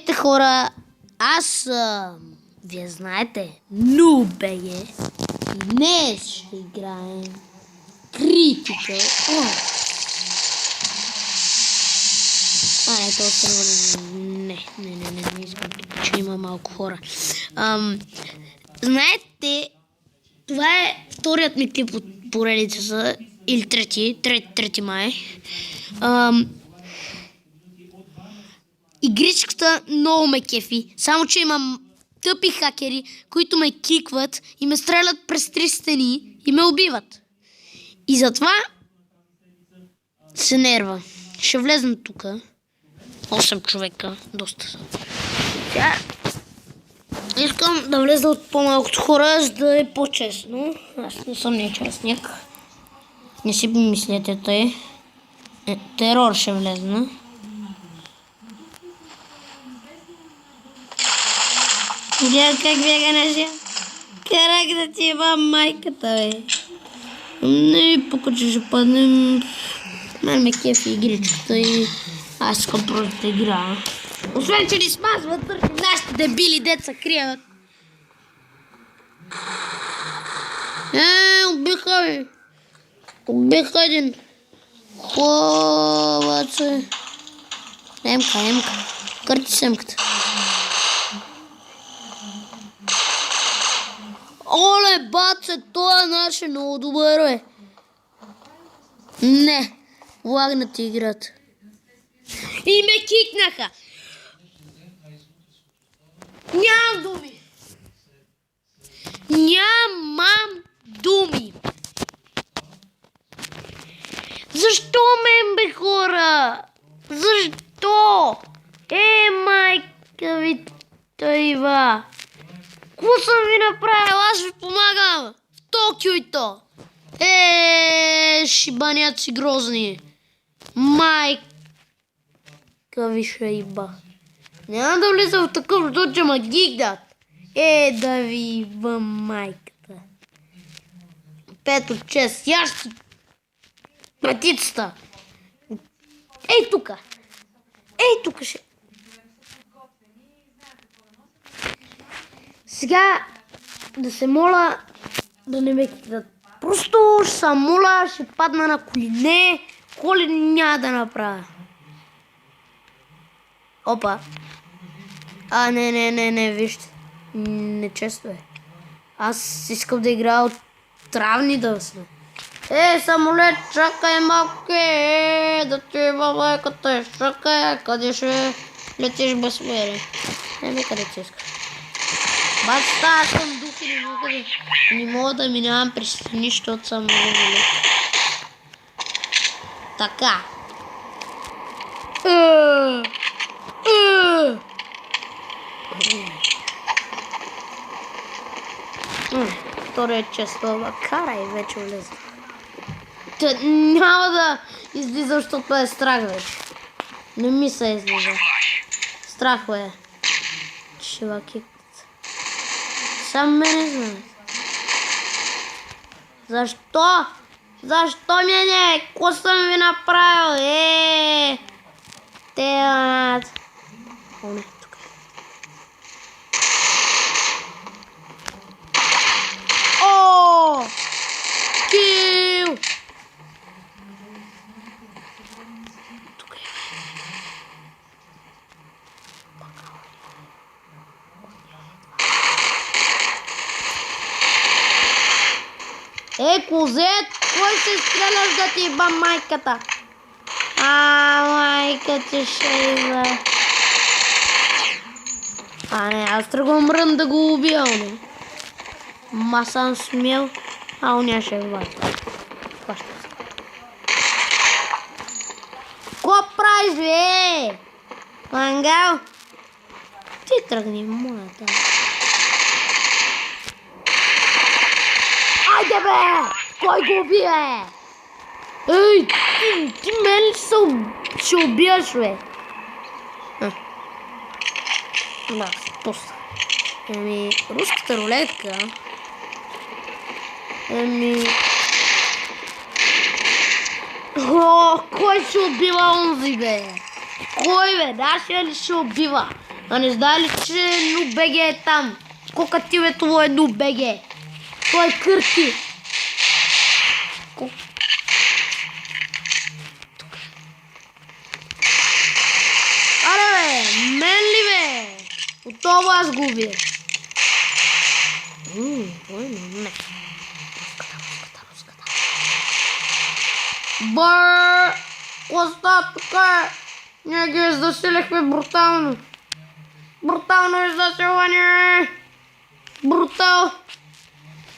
Здравейте, хора! Аз съм... Вие знаете, Нубеге. И днес ще играем Critical Ops. Не, това сервер... Не искам тук, че има малко хора. Знаете, това е вторият ми клип от поредицата, или трети май. Игричката много ме кефи, само че имам тъпи хакери, които ме кикват и ме стрелят през 3 стени и ме убиват. И затова се нерва. Ще влезна тук. 8 човека, доста са. Сега искам да влеза от по-малкото хора, за да е по-честно. Аз не съм нечестняк. Не си мислете тъй. Терор ще влезна. Гледай как бяга нашия. Карак да ти еба майката, бе. Не, пока че ще паднем. Мен ме кефи игричката и аз искам просто да играя. Освен, че ни смазват, търсим нашите дебили деца крият. Убиха ми. Убиха един. Баце. Емка. Кърти с емката. Оле, баце, това наш е много добър, бе. Не, лагнати играта. И ме кикнаха. Нямам думи. Нямам думи. Защо мен, бе, хора? Защо? Майка ви тайва. Какво съм ви направил? Аз ви помагам. В Токио и то. Шибаняци грозни. Майка ви шайба. Няма да влизам в такъв защото че ма гигдат. Да ви въм майката. 5 от 6. Яшки. Матицата. Тука. Тука ще. Сега да се моля да не ме кидат. Просто ще се моля, ще падна на колене. Коли няма да направя. Опа. Не, вижте. Нечесто е. Аз искам да играя от травни да сме. Самолет, чакай малке, да ти има майката, чакай, къде ще летиш без мене? Къде ти искаш? Бачта, аз съм дух или никъде. Не мога да минавам през стени, защото съм много велик. Така. Втория често, карай, вече влезе. Няма да излизам, защото е страх вече. Не ми се излиза. Страх е. Шиваки. Сам мене знаят. Защо? Защо мене? Какво съм ви направил? Не, тук. Кил! Тук козет! Кой се стреляш да ти еба майката? Майка ти шейва. Не, аз тръгвам рън да го убия, не. Ма съм смел, уня ще вбача. Ко правиш, бе? Мангал? Ти тръгни, моята. Айде, бе! Кой го убие? Ти мен ли ще убиеш, бе? Да, пуста. Руската рулетка. Кой ще убива онзи, бе? Кой бе? Нашия ли ще убива? А не знае ли, че Нубеге е там? Кока ти бе това е Нубеге? Той е Кърти. Аре бе, мен ли бе? Отново аз го убия. Не. Бър! Коста тук е! Ние ги издасилихме брутално. Брутално издасилване! Брутал!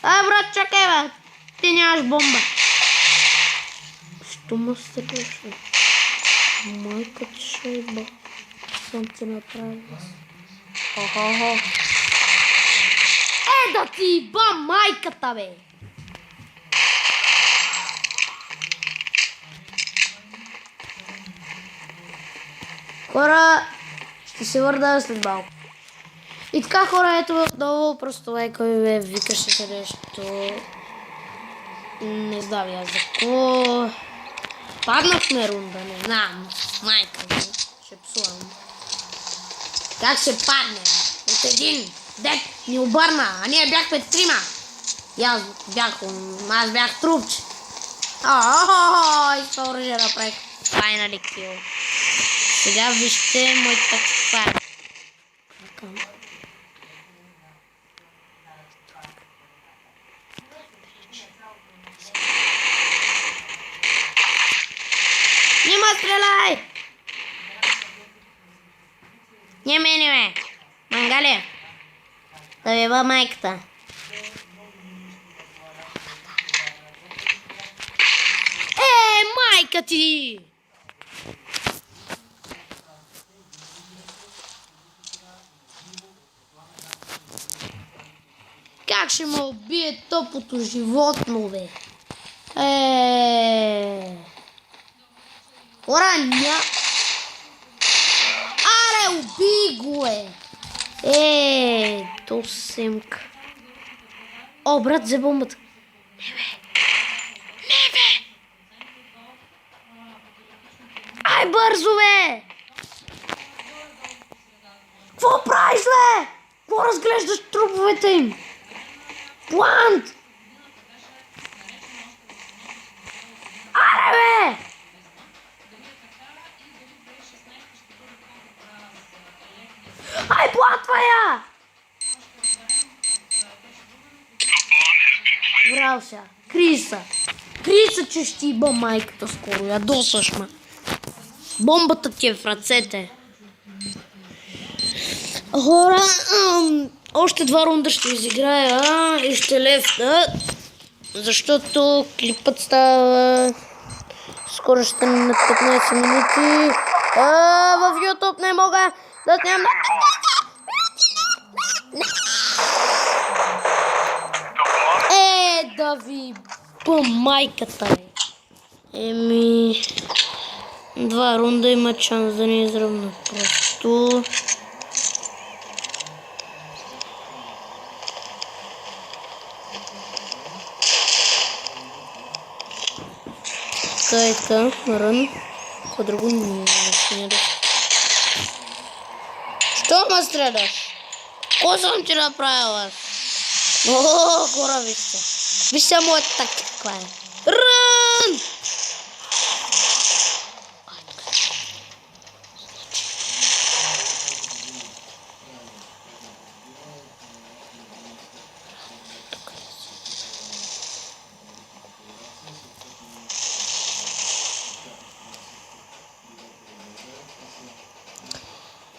Брат, чакай бе! Ти нямаш бомба. Що ме стъпиш бе? Майката шайба. Съм ти направил. Хо-хо-хо. Да ти ба майката бе! Хора, ще се върна след малко. И така хора, ето отново просто кой ме викаше нещо. Не знам аз за какво. Паднахме рунда, не знам. Майка ми, ще псувам. Как ще паднем? От един дек ни обърна, а ние бяхме трима. И аз бях трупче. И това оръжие направих. Finally kill. Сега вижте моята каква. Нима стреляй! Не мене ме! Мангале! Да ви ба майката. Майка ти! Как ще ме убие тъпото животно, бе? Хора, Аре, уби го, то семка. О, брат, взе бомбата. Не, бе! Ай, бързо, бе! Какво правиш, бе? Какво разглеждаш труповете им? Плант! Аре, бе! Ай, плантва я! Браво сега. Криса, че ще иба майката скоро. Ядосаш ме. Бомбата ти е в ръцете. Хора, още 2 рунда ще изиграя и ще лефна, защото клипът става скоро ще на 15 минути. В YouTube не мога да снимам. Да ви по майката. 2 рунда има шанс да не изравна. Просто така, рън. Какво друго не е. Що ме стреляш? Какво съм ти направил аз? Хора, вижте. Вижте моята тактика каква е. Рън!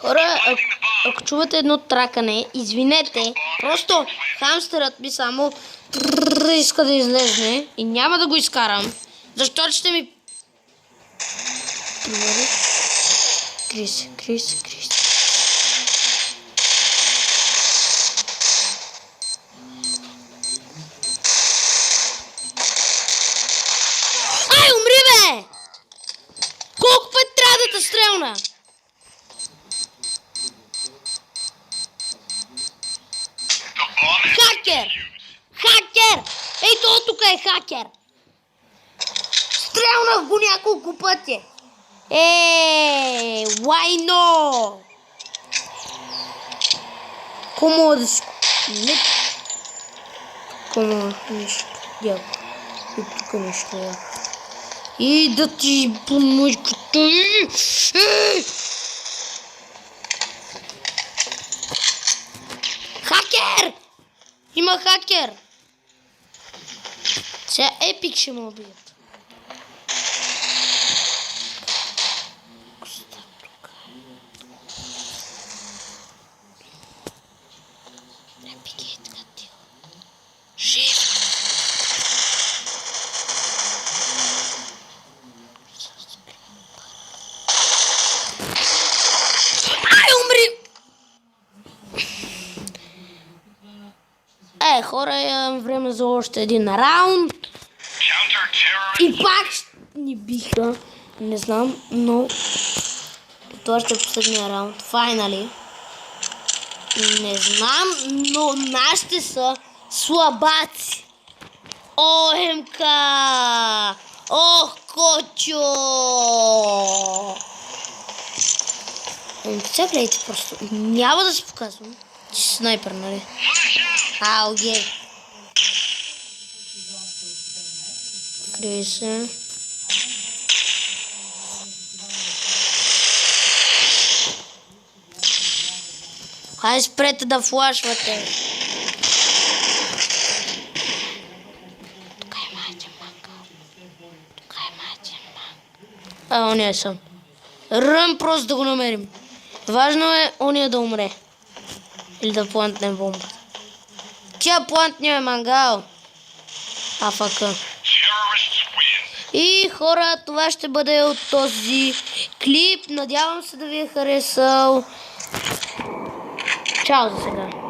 Хора, ако чувате едно тракане, извинете, просто хамстерът ми само иска да излезне и няма да го изкарам, защото ще ми... Крис. Ай, умри, бе! Колко път трябва да те стрелна? Хакер! Ей, то тук е хакер! Стрелнах го няколко пъти! Why Como да си... Не... Como нещо яко. И тук нещо яко. И да ти помъжката. Хакер! Има хакер! Сега епик ще ме убият. Епик е така тихо. Жив! Ай, умри! Хора, имам време за още един раунд. И пак ни биха. Не знам, но това ще е последния раунд. Файнали. Не знам, но нашите са слабаци. ОМК! Ох, кочо! Сега гледайте просто. Няма да се показвам. Че си снайпер, нали? Окей. Крие се. Хайде спрете да флашвате. Тук е мачен манка. Тук е мачен манка. Ония съм. Ръм просто да го намерим. Важно е ония да умре. Или да плантнем бомбата. Тя плантнем мангал. Афака. И хора, това ще бъде от този клип. Надявам се да ви е харесал. Чао за сега.